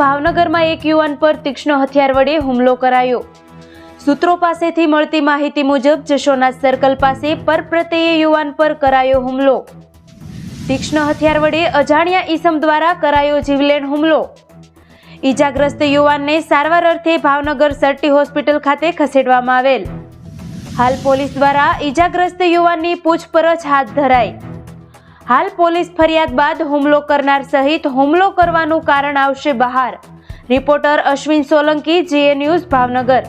ભાવનગરમાં એક યુવાન પર તીક્ષ્ણ હથિયાર વડે હુમલો કરાયો। સૂત્રો પાસેથી મળતી માહિતી મુજબ જશોનાથ સર્કલ પાસે પરપ્રત્યય યુવાન પર કરાયો હુમલો। તીક્ષ્ણ હથિયાર વડે અજાણ્યા ઈસમ દ્વારા કરાયો જીવલેણ હુમલો। ઈજાગ્રસ્ત યુવાનને સારવાર અર્થે ભાવનગર સરટી હોસ્પિટલ ખાતે ખસેડવામાં આવેલ। હાલ પોલીસ દ્વારા ઈજાગ્રસ્ત યુવાનની પૂછપરછ હાથ ધરાઈ। હાલ પોલીસ ફરિયાદ બાદ હુમલો કરનાર સહિત હુમલો કરવાનું કારણ આવશે બહાર। Reporter Ashwin Solanki, GA news, Bhavnagar.